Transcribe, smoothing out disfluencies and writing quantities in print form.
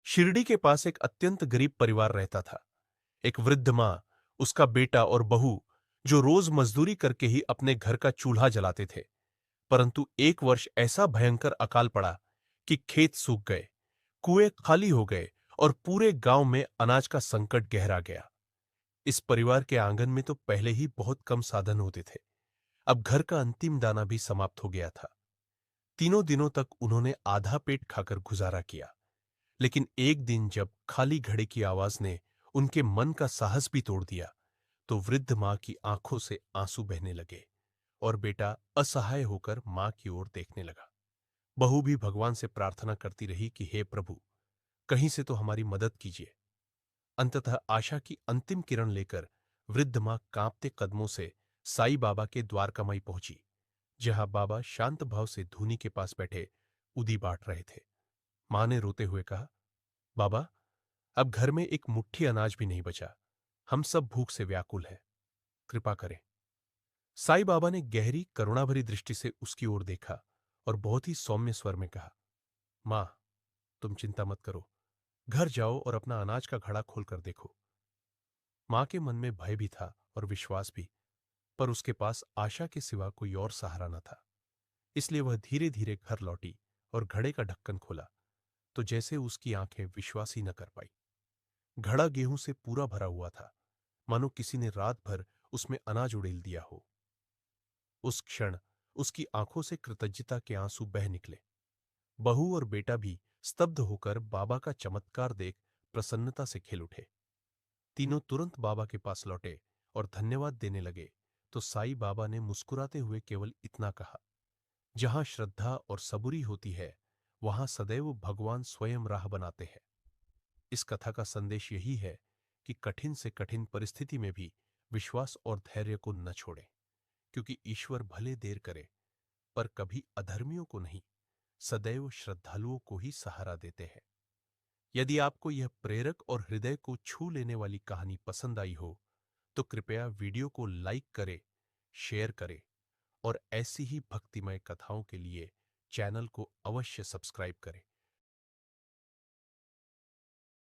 शिरडी के पास एक अत्यंत गरीब परिवार रहता था। एक वृद्ध मां, उसका बेटा और बहू, जो रोज मजदूरी करके ही अपने घर का चूल्हा जलाते थे। परंतु एक वर्ष ऐसा भयंकर अकाल पड़ा कि खेत सूख गए, कुएं खाली हो गए और पूरे गांव में अनाज का संकट गहरा गया। इस परिवार के आंगन में तो पहले ही बहुत कम साधन होते थे। अब घर का अंतिम दाना भी समाप्त हो गया था। तीनों दिनों तक उन्होंने आधा पेट खाकर गुजारा किया। लेकिन एक दिन जब खाली घड़े की आवाज ने उनके मन का साहस भी तोड़ दिया, तो वृद्ध मां की आंखों से आंसू बहने लगे और बेटा असहाय होकर मां की ओर देखने लगा। बहू भी भगवान से प्रार्थना करती रही कि हे प्रभु, कहीं से तो हमारी मदद कीजिए। अंततः आशा की अंतिम किरण लेकर वृद्ध मां कांपते कदमों से साईं बाबा के द्वारकामाई पहुंची, जहां बाबा शांत भाव से धूनी के पास बैठे उदी बांट रहे थे। मां ने रोते हुए कहा, बाबा, अब घर में एक मुट्ठी अनाज भी नहीं बचा। हम सब भूख से व्याकुल हैं। कृपा करें। साईं बाबा ने गहरी करुणाभरी दृष्टि से उसकी ओर देखा और बहुत ही सौम्य स्वर में कहा, मां, तुम चिंता मत करो। घर जाओ और अपना अनाज का घड़ा खोलकर देखो। मां के मन में भय भी था और विश्वास भी, पर उसके पास आशा के सिवा कोई और सहारा न था। इसलिए वह धीरे धीरे घर लौटी और घड़े का ढक्कन खोला, तो जैसे उसकी आंखें विश्वास ही न कर पाई। घड़ा गेहूं से पूरा भरा हुआ था, मानो किसी ने रात भर उसमें अनाज उड़ेल दिया हो। उस क्षण उसकी आंखों से कृतज्ञता के आंसू बह निकले। बहू और बेटा भी स्तब्ध होकर बाबा का चमत्कार देख प्रसन्नता से खिल उठे। तीनों तुरंत बाबा के पास लौटे और धन्यवाद देने लगे, तो साईं बाबा ने मुस्कुराते हुए केवल इतना कहा, जहां श्रद्धा और सबूरी होती है, वहां सदैव भगवान स्वयं राह बनाते हैं। इस कथा का संदेश यही है कि कठिन से कठिन परिस्थिति में भी विश्वास और धैर्य को न छोड़ें, क्योंकि ईश्वर भले देर करे, पर कभी अधर्मियों को नहीं, सदैव श्रद्धालुओं को ही सहारा देते हैं। यदि आपको यह प्रेरक और हृदय को छू लेने वाली कहानी पसंद आई हो, तो कृपया वीडियो को लाइक करें, शेयर करें और ऐसी ही भक्तिमय कथाओं के लिए चैनल को अवश्य सब्सक्राइब करें।